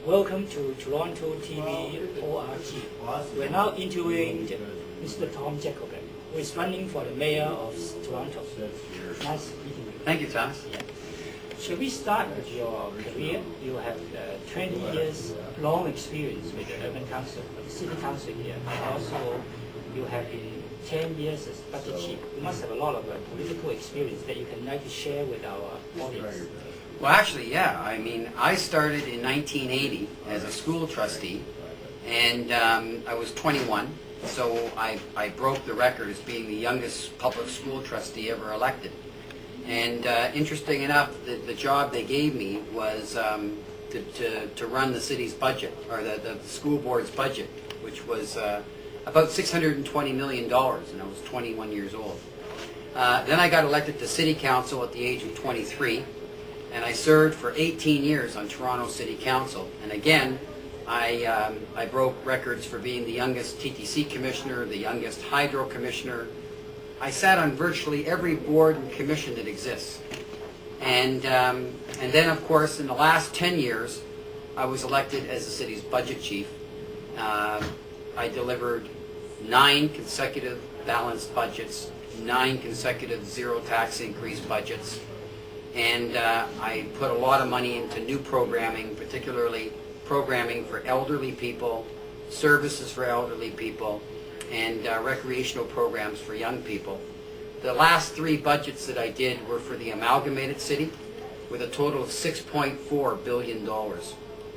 Welcome to Toronto TV ORG. We're now interviewing Mr. Tom Jakobek, who is running for the mayor of Toronto. Nice meeting you. Thank you, Thomas. Yeah. Shall we start with your career? You have 20 years long experience with the urban council, with the city council here. And also, you have been 10 years as budget chief. You must have a lot of political experience that you can like to share with our audience. Well, actually, yeah. I mean, I started in 1980 as a school trustee, and I was 21, so I broke the record as being the youngest public school trustee ever elected. And interesting enough, the job they gave me was to run the city's budget, or the school board's budget, which was about $620 million, and I was 21 years old. Then I got elected to city council at the age of 23. And I served for 18 years on Toronto City Council. And again, I broke records for being the youngest TTC commissioner, the youngest hydro commissioner. I sat on virtually every board and commission that exists. And then, of course, in the last 10 years, I was elected as the city's budget chief. I delivered 9 consecutive balanced budgets, 9 consecutive zero tax increase budgets. And I put a lot of money into new programming, particularly programming for elderly people, services for elderly people, and recreational programs for young people. The last 3 budgets that I did were for the amalgamated city, with a total of $6.4 billion.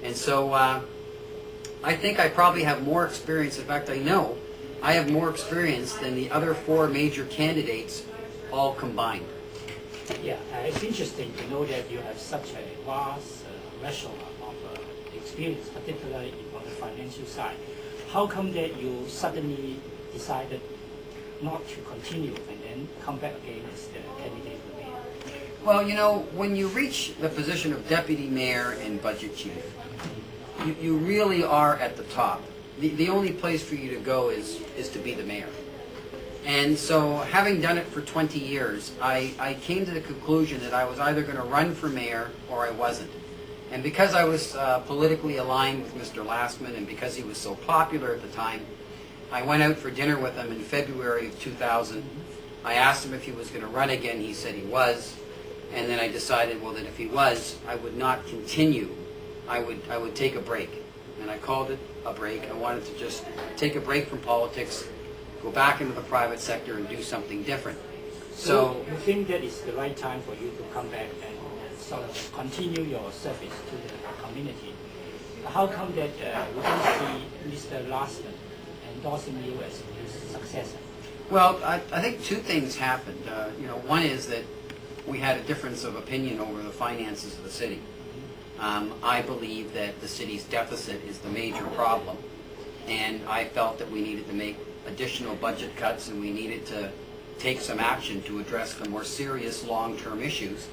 And so I think I probably have more experience. In fact, I know I have more experience than the other 4 major candidates all combined. Yeah, it's interesting to know that you have such a vast reservoir of experience, particularly on the financial side. How come that you suddenly decided not to continue and then come back again as the candidate for mayor? Well, you know, when you reach the position of deputy mayor and budget chief, you really are at the top. The only place for you to go is to be the mayor. And so, having done it for 20 years, I came to the conclusion that I was either going to run for mayor or I wasn't. And because I was politically aligned with Mr. Lastman, and because he was so popular at the time, I went out for dinner with him in February of 2000. I asked him if he was going to run again. He said he was. And then I decided, well, that if he was, I would not continue. I would take a break. And I called it a break. I wanted to just take a break from politics, go back into the private sector and do something different. So you think that it's the right time for you to come back and sort of continue your service to the community? How come that we don't see Mr. Lastman endorsing you as his successor? Well, I think 2 things happened. One is that we had a difference of opinion over the finances of the city. I believe that the city's deficit is the major problem, and I felt that we needed to make additional budget cuts, and we needed to take some action to address the more serious long-term issues,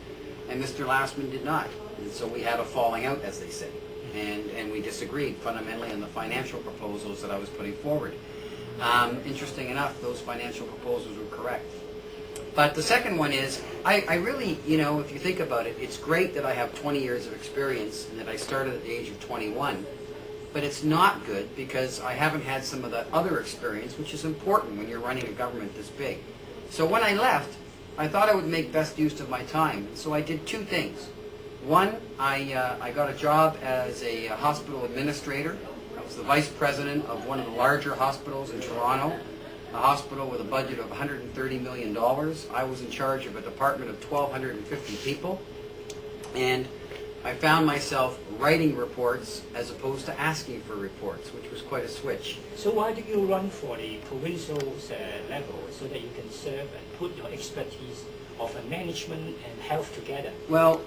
and Mr. Lastman did not. And so we had a falling out, as they say, and we disagreed fundamentally on the financial proposals that I was putting forward. Interesting enough, those financial proposals were correct. But the second one is, I really, if you think about it, it's great that I have 20 years of experience and that I started at the age of 21. But it's not good because I haven't had some of the other experience, which is important when you're running a government this big. So when I left, I thought I would make best use of my time. So I did 2 things. One, I got a job as a hospital administrator. I was the vice president of one of the larger hospitals in Toronto, a hospital with a budget of $130 million. I was in charge of a department of 1,250 people. And I found myself writing reports as opposed to asking for reports, which was quite a switch. So why did you run for the provincial level so that you can serve and put your expertise of management and health together? Well,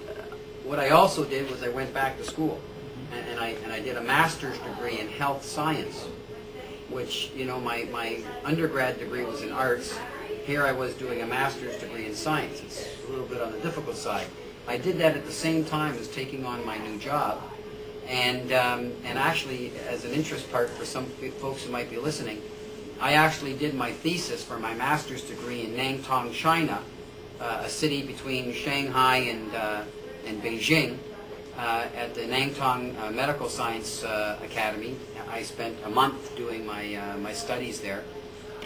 what I also did was I went back to school, and I did a master's degree in health science, which, my undergrad degree was in arts. Here I was doing a master's degree in science. It's a little bit on the difficult side. I did that at the same time as taking on my new job, and actually, as an interest part for some folks who might be listening, I actually did my thesis for my master's degree in Nantong, China, a city between Shanghai and Beijing, at the Nangtong Medical Science Academy. I spent a month doing my studies there,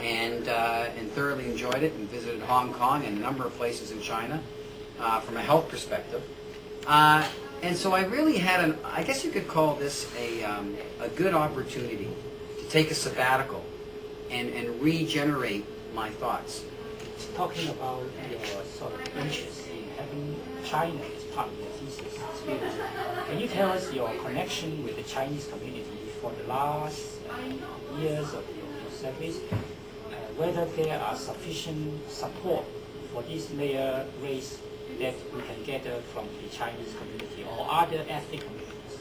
and thoroughly enjoyed it, and visited Hong Kong and a number of places in China from a health perspective. And so I really had I guess you could call this a good opportunity to take a sabbatical and regenerate my thoughts. Talking about your sort of interest in having China as part of your thesis experience, can you tell us your connection with the Chinese community for the last years of your service? Whether there are sufficient support for this layer race that we can gather from the Chinese community or other ethnic communities?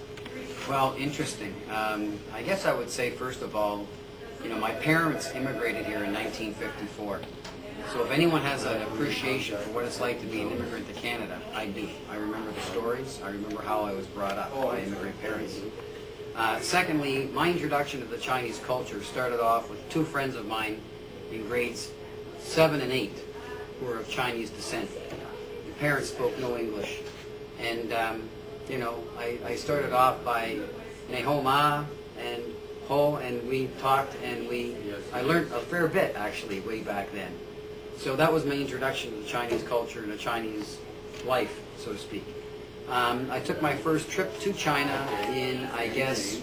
Well, interesting. I guess I would say, first of all, my parents immigrated here in 1954. So if anyone has an appreciation for what it's like to be an immigrant to Canada, I do. I remember the stories. I remember how I was brought up by immigrant parents. Secondly, my introduction to the Chinese culture started off with two friends of mine in grades 7 and 8 who were of Chinese descent. Their parents spoke no English. And, I started off by Neho Ma and Ho, and we talked, and I learned a fair bit, actually, way back then. So that was my introduction to the Chinese culture and the Chinese life, so to speak. I took my first trip to China in, I guess,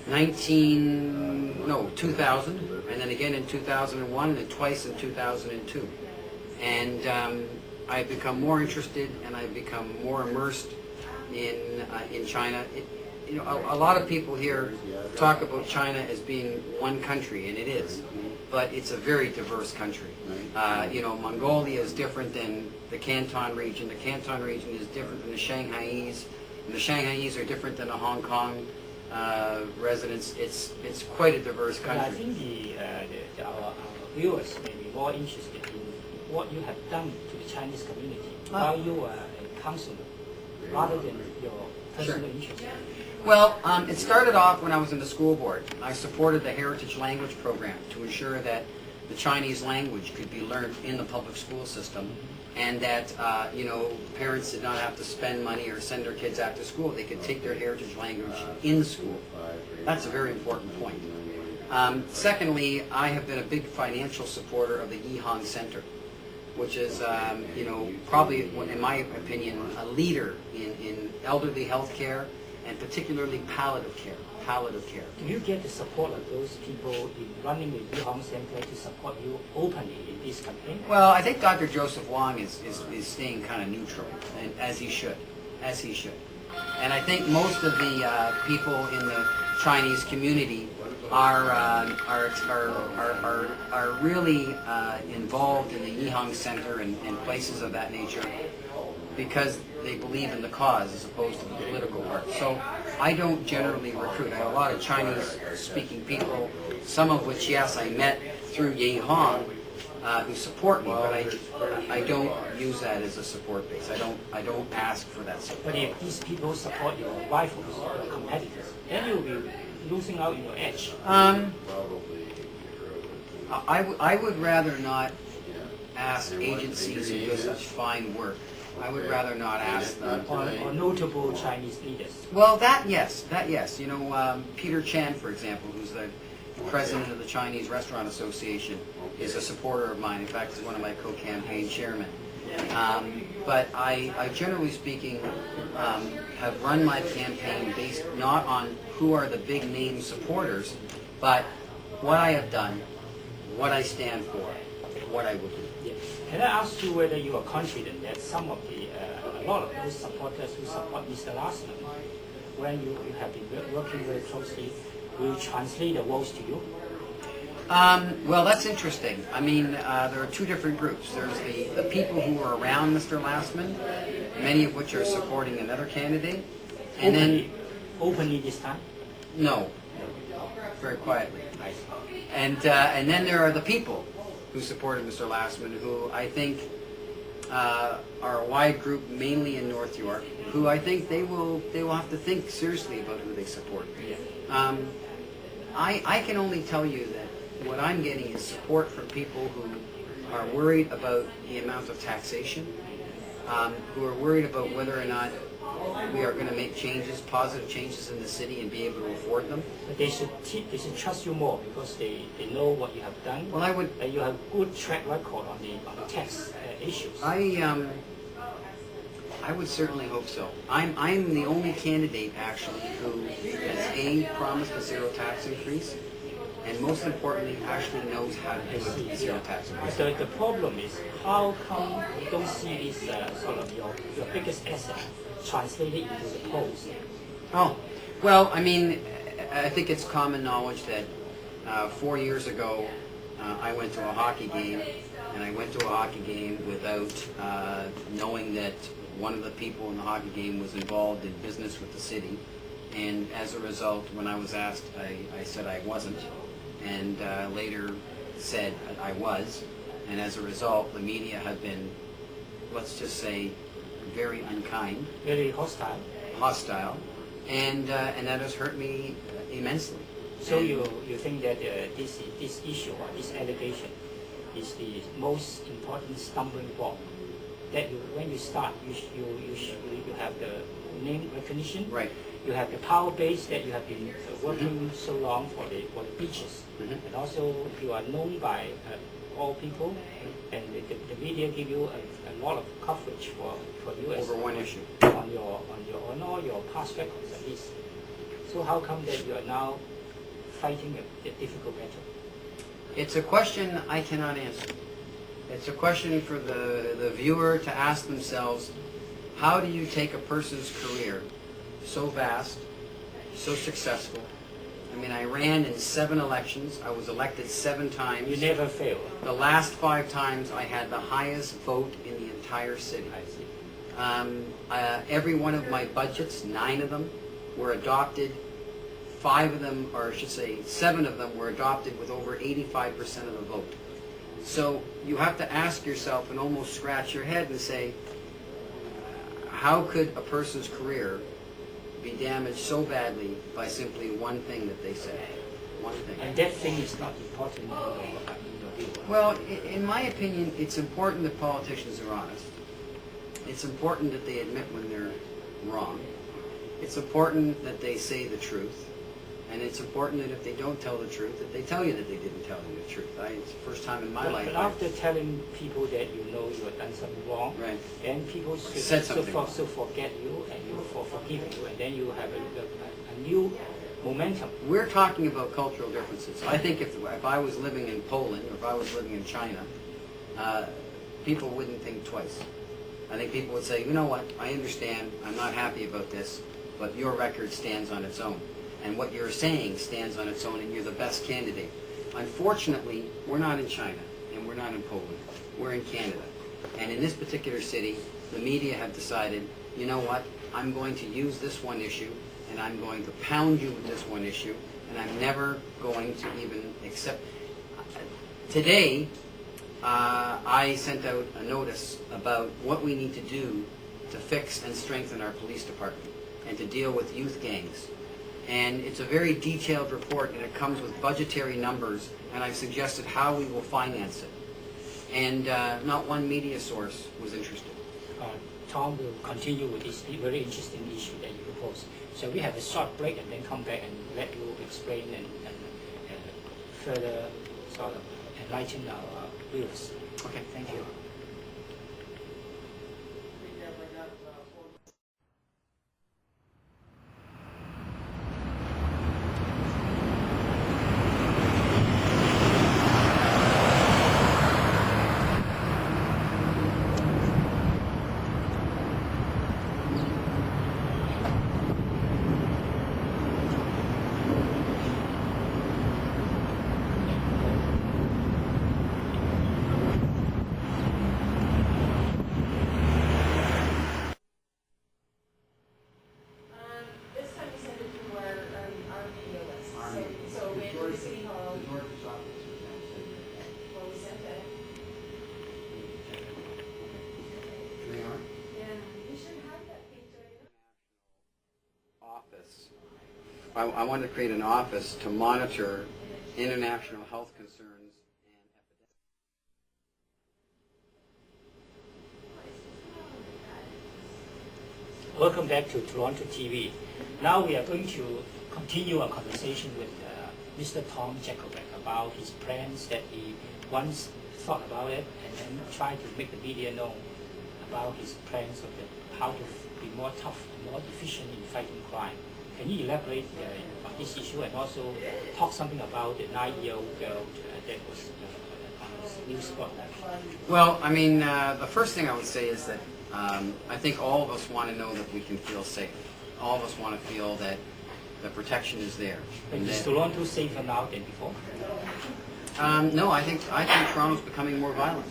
2000, and then again in 2001, and then twice in 2002. And I've become more interested, and I've become more immersed in China. A lot of people here talk about China as being one country, and it is. But it's a very diverse country. Mongolia is different than the Canton region. The Canton region is different than the Shanghainese. And the Shanghainese are different than the Hong Kong residents. It's quite a diverse country. I think our viewers may be more interested in what you have done to the Chinese community while you were a counselor, rather than your personal interest. Well, it started off when I was in the school board. I supported the Heritage Language Program to ensure that the Chinese language could be learned in the public school system, and that parents did not have to spend money or send their kids after school. They could take their heritage language in school. That's a very important point. Secondly, I have been a big financial supporter of the Yihang Center, which is, probably, in my opinion, a leader in elderly health care, and particularly palliative care. Do you get the support of those people in running the Yihang Center to support you openly in this campaign? Well, I think Dr. Joseph Wong is staying kind of neutral, and as he should. And I think most of the people in the Chinese community are really involved in the Yihang Center and places of that nature, because they believe in the cause as opposed to the political part. So I don't generally recruit. I have a lot of Chinese-speaking people, some of which, yes, I met through Yihang, who support me, but I don't use that as a support base. I don't ask for that support. But if these people support your rivals, your competitors, then you'll be losing out in your edge. I would rather not ask agencies who do such fine work. I would rather not ask them. Or notable Chinese leaders. Well, that yes. Peter Chan, for example, who's the president of the Chinese Restaurant Association, is a supporter of mine. In fact, he's one of my co-campaign chairmen. But I generally speaking, have run my campaign based not on who are the big name supporters, but what I have done, what I stand for, what I will do. Yeah. Can I ask you whether you are confident that some of a lot of those supporters who support Mr. Lastman, when you have been working very closely, will translate the votes to you? Well, that's interesting. I mean, there are two different groups. There's the people who are around Mr. Lastman, many of which are supporting another candidate. And Openly this time? No. Very quietly. And then there are the people who supported Mr. Lastman, who I think are a wide group, mainly in North York, who I think they will have to think seriously about who they support. Yeah. I can only tell you that what I'm getting is support from people who are worried about the amount of taxation, who are worried about whether or not we are going to make changes, positive changes in the city and be able to afford them. But they should trust you more because they know what you have done. Well, I would. And you have good track record on the tax issues. I would certainly hope so. I'm the only candidate actually who has promised a zero tax increase, and most importantly, actually knows how to do a zero tax increase. So the problem is, how come you don't see this sort of your biggest asset translated into the polls? Oh, well, I mean, I think it's common knowledge that 4 years ago I went to a hockey game, and I went to a hockey game without knowing that one of the people in the hockey game was involved in business with the city, and as a result, when I was asked, I said I wasn't, and later said I was, and as a result, the media have been, let's just say, very unkind, Very hostile. And that has hurt me immensely. So you think that this issue or this allegation is the most important stumbling block? That when you start, you have the name recognition. Right. You have the power base that you have been working so long for the beaches, and also you are known by all people, and the media give you a lot of coverage for you as over one issue on all your past records at least. So how come that you are now fighting a difficult battle? It's a question I cannot answer. It's a question for the viewer to ask themselves, how do you take a person's career so vast, so successful? I mean, I ran in 7 elections. I was elected 7 times. You never fail. The last 5 times I had the highest vote in the entire city. I see. Every one of my budgets, 9 of them, were adopted. 5 of them, or I should say 7 of them, were adopted with over 85% of the vote. So you have to ask yourself and almost scratch your head and say, how could a person's career be damaged so badly by simply one thing that they say? One thing. And that thing is not important in your view. Well, in my opinion, it's important that politicians are honest. It's important that they admit when they're wrong. It's important that they say the truth. And it's important that if they don't tell the truth, that they tell you that they didn't tell you the truth. It's the first time in my life. But after telling people that you know you have done something wrong, right, then people said something so forget you and you forgive you, and then you have a new momentum. We're talking about cultural differences. I think if I was living in Poland or if I was living in China, people wouldn't think twice. I think people would say, you know what, I understand, I'm not happy about this, but your record stands on its own. And what you're saying stands on its own, and you're the best candidate. Unfortunately, we're not in China, and we're not in Poland. We're in Canada. And in this particular city, the media have decided, you know what, I'm going to use this one issue, and I'm going to pound you with this one issue, and I'm never going to even accept. Today, I sent out a notice about what we need to do to fix and strengthen our police department and to deal with youth gangs. And it's a very detailed report, and it comes with budgetary numbers, and I've suggested how we will finance it. And not one media source was interested. Tom will continue with this very interesting issue that you propose. So we have a short break and then come back and let you explain and further sort of enlighten our viewers. Okay, thank you. I wanted to create an office to monitor international health concerns and epidemics. Welcome back to Toronto TV. Now we are going to continue our conversation with Mr. Tom Jakobek about his plans that he once thought about it and then tried to make the media know about his plans of how to be more tough and more efficient in fighting crime. Can you elaborate on this issue and also talk something about the 9-year-old girl that was on his news spotlight? Well, I mean, the first thing I would say is that I think all of us want to know that we can feel safe. All of us want to feel that the protection is there. And is Toronto safer now than before? No, I think Toronto's becoming more violent.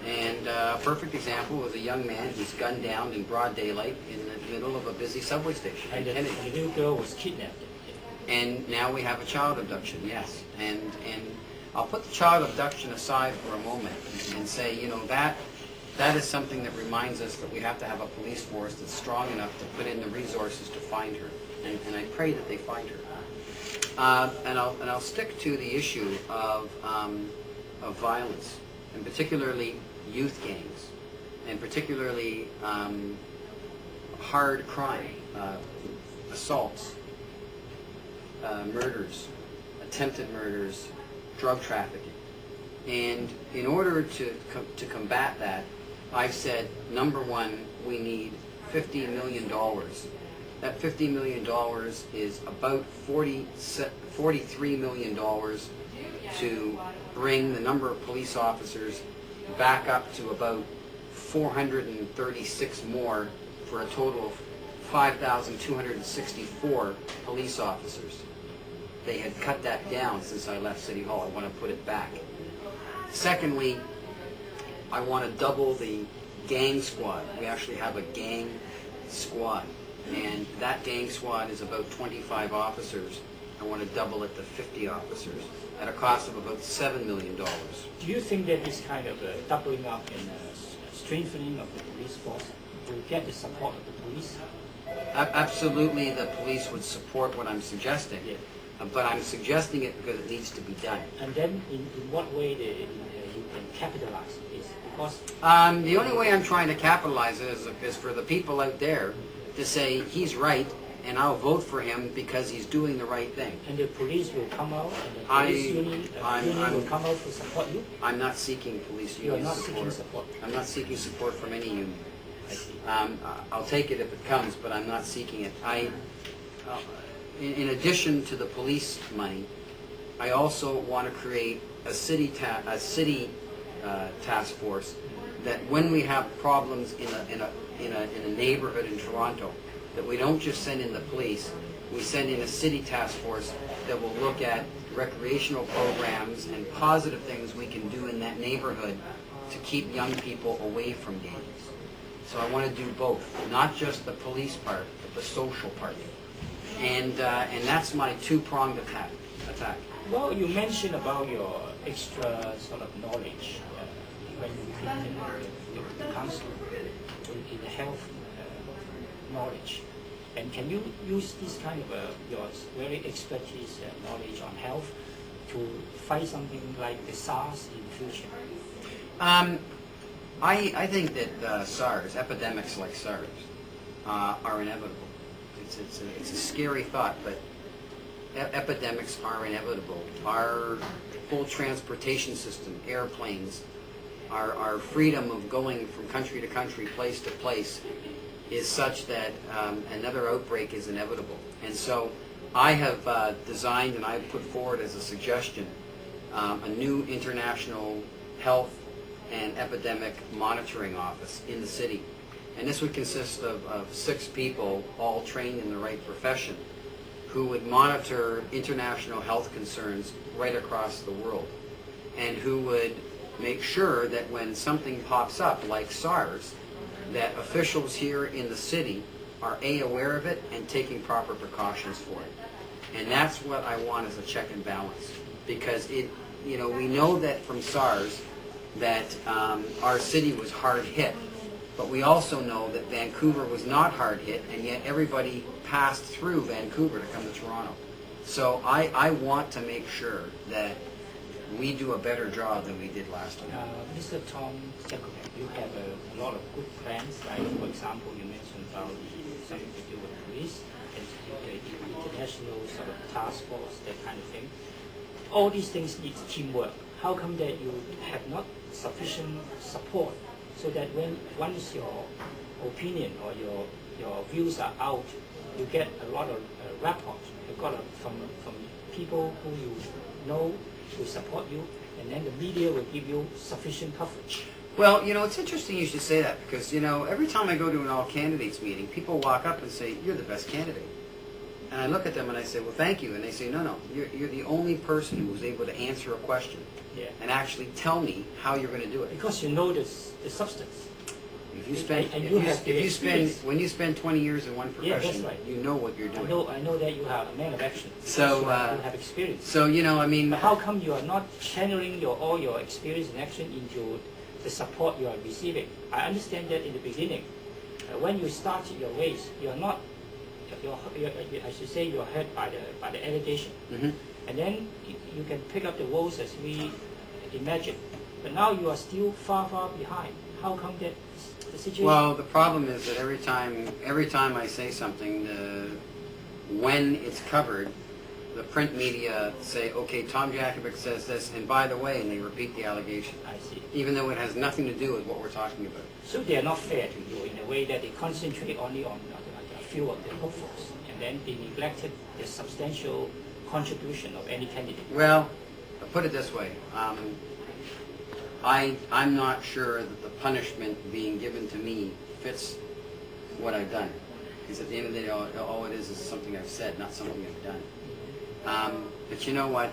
And a perfect example was a young man who's gunned down in broad daylight in the middle of a busy subway station. And the little girl was kidnapped. And now we have a child abduction, yes. And I'll put the child abduction aside for a moment and say, you know, that is something that reminds us that we have to have a police force that's strong enough to put in the resources to find her. And I pray that they find her. And I'll stick to the issue of violence, and particularly youth gangs, and particularly hard crime, assaults, murders, attempted murders, drug trafficking. And in order to combat that, I've said, number one, we need $50 million. That $50 million is about $43 million to bring the number of police officers back up to about 436 more for a total of 5,264 police officers. They had cut that down since I left City Hall. I want to put it back. Secondly, I want to double the gang squad. We actually have a gang squad, and that gang squad is about 25 officers. I want to double it to 50 officers at a cost of about $7 million. Do you think that this kind of doubling up and strengthening of the police force will get the support of the police? Absolutely, the police would support what I'm suggesting, yeah. But I'm suggesting it because it needs to be done. And then in what way you can capitalize this? Because the only way I'm trying to capitalize it is for the people out there to say he's right, and I'll vote for him because he's doing the right thing. And the police will come out, and the police union will come out to support you? I'm not seeking police union support. I'm not seeking support from any union. I see. I'll take it if it comes, but I'm not seeking it. In addition to the police money, I also want to create a city task force that when we have problems in a neighborhood in Toronto, that we don't just send in the police, we send in a city task force that will look at recreational programs and positive things we can do in that neighborhood to keep young people away from gangs. So I want to do both, not just the police part, but the social part. And that's my two-pronged attack. Well, you mentioned about your extra sort of knowledge when you came to the council in the health knowledge. And can you use this kind of your very expertise knowledge on health to fight something like the SARS in the future? I think that SARS, epidemics like SARS, are inevitable. It's a scary thought, but epidemics are inevitable. Our whole transportation system, airplanes, our freedom of going from country to country, place to place, is such that another outbreak is inevitable. And so I have designed and I've put forward as a suggestion a new international health and epidemic monitoring office in the city. And this would consist of 6 people, all trained in the right profession, who would monitor international health concerns right across the world, and who would make sure that when something pops up, like SARS, that officials here in the city are aware of it and taking proper precautions for it. And that's what I want as a check and balance, because we know that from SARS that our city was hard hit, but we also know that Vancouver was not hard hit, and yet everybody passed through Vancouver to come to Toronto. So I want to make sure that we do a better job than we did last time. Mr. Tom Jakobek, you have a lot of good plans. Like, for example, you mentioned about the something to do with police, and the international sort of task force, that kind of thing. All these things need teamwork. How come that you have not sufficient support so that once your opinion or your views are out, you get a lot of rapport. You got from people who you know will support you, and then the media will give you sufficient coverage. Well, it's interesting you should say that because, every time I go to an all-candidates meeting, people walk up and say, you're the best candidate. And I look at them and I say, well, thank you. And they say, no, you're the only person who was able to answer a question and actually tell me how you're going to do it. Because you know the substance. When you spend 20 years in one profession, you know what you're doing. I know that you are a man of action. So you have experience. So But how come you are not channeling all your experience and action into the support you are receiving? I understand that in the beginning, when you start your race, you are not. I should say you are hurt by the allegation, and then you can pick up the roles as we imagine. But now you are still far behind. How come that the situation? Well, the problem is that every time I say something, when it's covered, the print media say, okay, Tom Jakobek says this, and by the way, and they repeat the allegation. I see. Even though it has nothing to do with what we're talking about. So they are not fair to you in a way that they concentrate only on a few of the hopefuls, and then they neglected the substantial contribution of any candidate. Well, I'll put it this way. I'm not sure that the punishment being given to me fits what I've done. Because at the end of the day, all it is something I've said, not something I've done. But you know what?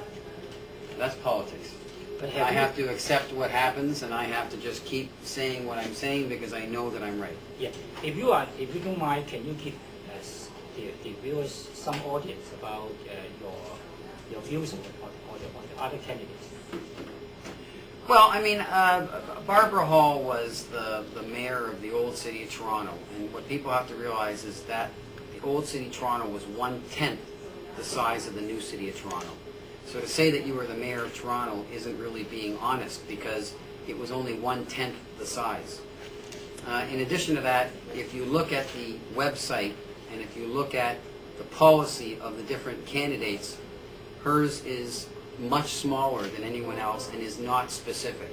That's politics. But I have to accept what happens, and I have to just keep saying what I'm saying because I know that I'm right. Yeah. If you don't mind, can you give us the viewers some audience about your views on the other candidates? Well, Barbara Hall was the mayor of the old city of Toronto, and what people have to realize is that the old city of Toronto was 1/10 the size of the new city of Toronto. So to say that you were the mayor of Toronto isn't really being honest because it was only 1/10 the size. In addition to that, if you look at the website and if you look at the policy of the different candidates, hers is much smaller than anyone else and is not specific.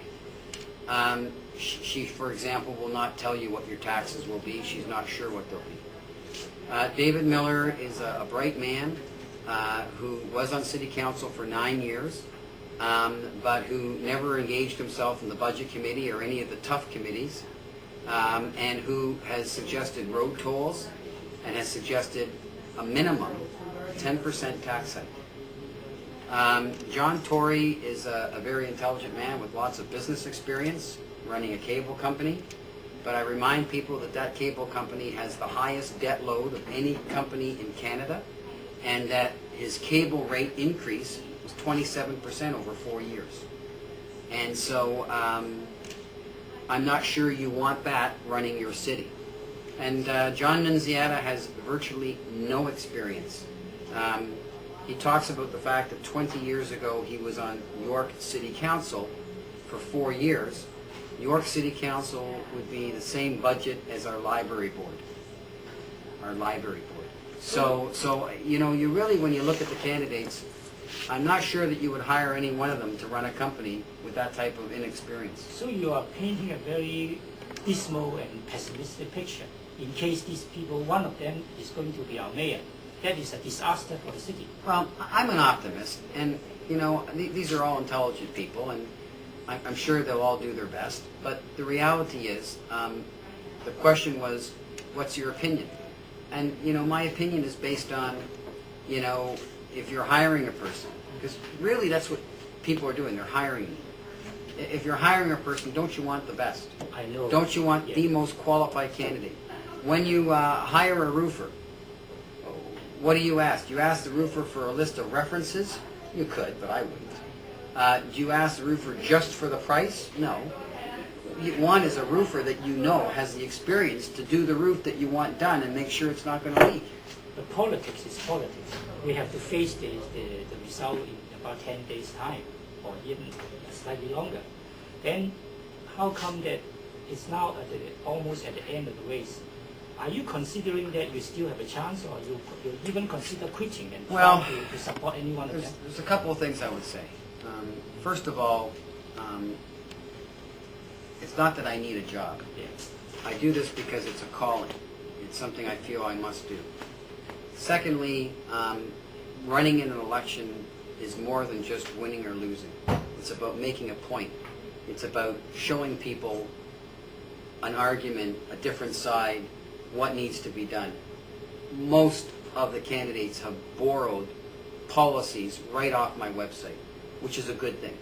She, for example, will not tell you what your taxes will be. She's not sure what they'll be. David Miller is a bright man who was on city council for 9 years, but who never engaged himself in the budget committee or any of the tough committees, and who has suggested road tolls and has suggested a minimum 10% tax hike. John Tory is a very intelligent man with lots of business experience running a cable company, but I remind people that cable company has the highest debt load of any company in Canada, and that his cable rate increase was 27% over 4 years. And so I'm not sure you want that running your city. And John Nunziata has virtually no experience. He talks about the fact that 20 years ago he was on York City Council for 4 years. York City Council would be the same budget as our library board. So you really, when you look at the candidates, I'm not sure that you would hire any one of them to run a company with that type of inexperience. So you are painting a very dismal and pessimistic picture. In case these people, one of them is going to be our mayor. That is a disaster for the city. Well, I'm an optimist, and these are all intelligent people, and I'm sure they'll all do their best. But the reality is, the question was, what's your opinion? And my opinion is based on, if you're hiring a person, because really that's what people are doing. They're hiring you. If you're hiring a person, don't you want the best? I know. Don't you want the most qualified candidate? When you hire a roofer, what do you ask? You ask the roofer for a list of references? You could, but I wouldn't. Do you ask the roofer just for the price? No. What you want is a roofer that you know has the experience to do the roof that you want done and make sure it's not going to leak. But politics is politics. We have to face the result in about 10 days' time, or even slightly longer. Then how come that it's now almost at the end of the race? are you considering that you still have a chance, or you even consider quitting and Well, trying to support any one of them? There's a couple of things I would say. First of all, it's not that I need a job. Yeah. I do this because it's a calling. It's something I feel I must do. Secondly, running in an election is more than just winning or losing. It's about making a point. It's about showing people an argument, a different side, what needs to be done. Most of the candidates have borrowed policies right off my website, which is a good thing.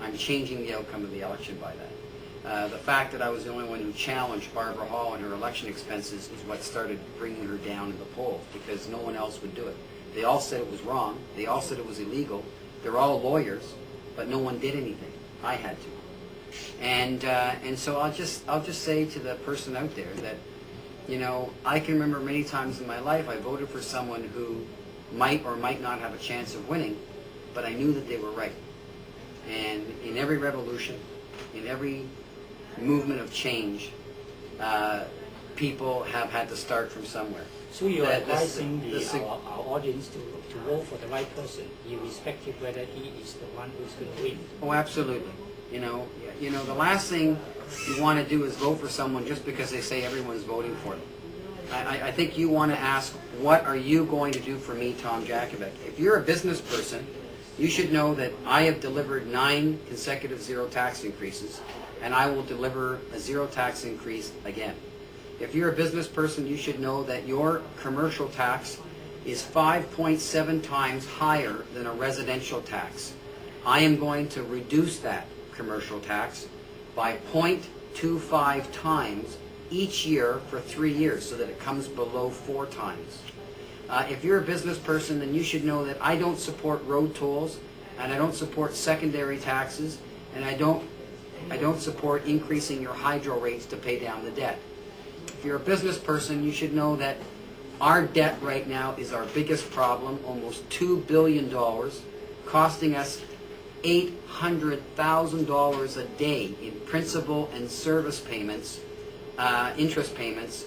I'm changing the outcome of the election by that. The fact that I was the only one who challenged Barbara Hall and her election expenses is what started bringing her down in the polls, because no one else would do it. They all said it was wrong. They all said it was illegal. They're all lawyers, but no one did anything. I had to. And so I'll just say to the person out there that, you know, I can remember many times in my life I voted for someone who might or might not have a chance of winning, but I knew that they were right. And in every revolution, in every movement of change, people have had to start from somewhere. So you're advising our audience to vote for the right person, irrespective whether he is the one who's going to win. Oh, absolutely. You know, the last thing you want to do is vote for someone just because they say everyone's voting for them. I think you want to ask, what are you going to do for me, Tom Jakobek? If you're a business person, you should know that I have delivered 9 consecutive zero tax increases, and I will deliver a zero tax increase again. If you're a business person, you should know that your commercial tax is 5.7 times higher than a residential tax. I am going to reduce that commercial tax by 0.25 times each year for 3 years, so that it comes below 4 times. If you're a business person, then you should know that I don't support road tolls, and I don't support secondary taxes, and I don't support increasing your hydro rates to pay down the debt. If you're a business person, you should know that our debt right now is our biggest problem, almost $2 billion, costing us $800,000 a day in principal and service payments, interest payments,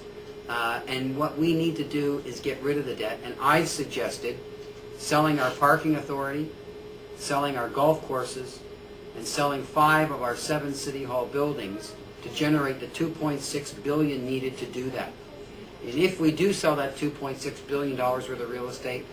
and what we need to do is get rid of the debt. And I've suggested selling our parking authority, selling our golf courses, and selling 5 of our 7 City Hall buildings to generate the $2.6 billion needed to do that. And if we do sell that $2.6 billion worth of real estate,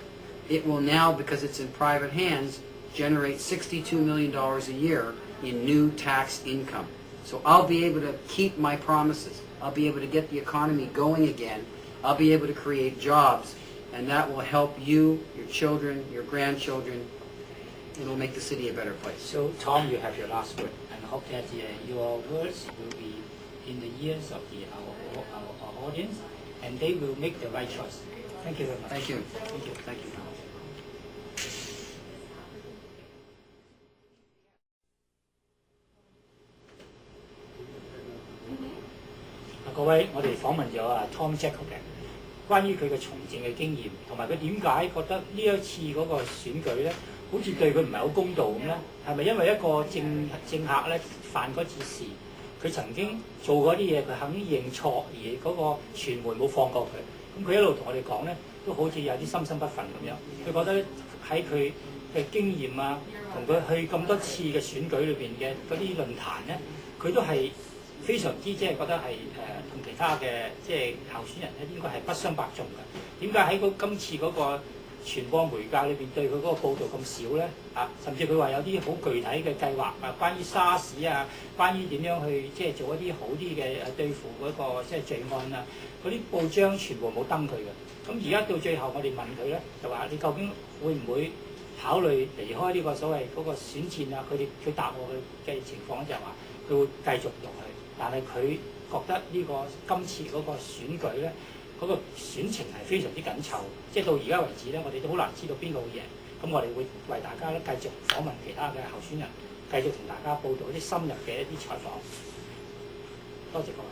it will now, because it's in private hands, generate $62 million a year in new tax income. So I'll be able to keep my promises. I'll be able to get the economy going again. I'll be able to create jobs, and that will help you, your children, your grandchildren. It'll make the city a better place. So Tom, you have your last word, and I hope that your words will be in the ears of our audience, and they will make the right choice. Thank you very much. Thank you. Thank you. Thank you, Tom. 各位，我哋訪問咗Tom Jakobek，關於佢嘅從政嘅經驗，同埋佢點解覺得呢一次嗰個選舉咧，好似對佢唔係好公道咁咧？係咪因為一個政客咧犯嗰次事，佢曾經做嗰啲嘢，佢肯認錯，而嗰個傳媒冇放過佢？咁佢一路同我哋講咧，都好似有啲心不忿咁樣。佢覺得喺佢嘅經驗啊，同佢去咁多次嘅選舉裏邊嘅嗰啲論壇咧，佢都係非常之覺得係同其他嘅候選人咧應該係不相伯仲嘅。點解喺今次嗰個傳播媒介裏邊對佢嗰個報導咁少咧？甚至佢話有啲好具體嘅計劃關於沙士啊，關於點樣去做一啲好啲嘅對付嗰個罪案啊，嗰啲報章全部冇登佢嘅。咁而家到最後我哋問佢咧，就話你究竟會唔會考慮離開呢個所謂嗰個選戰啊？佢答我嘅情況就係話佢會繼續落去。但係佢覺得今次嗰個選舉咧，嗰個選情係非常之緊湊，到而家為止咧，我哋都好難知道邊個會贏。咁我哋會為大家咧繼續訪問其他嘅候選人，繼續同大家報導一啲深入嘅一啲採訪。多謝各位。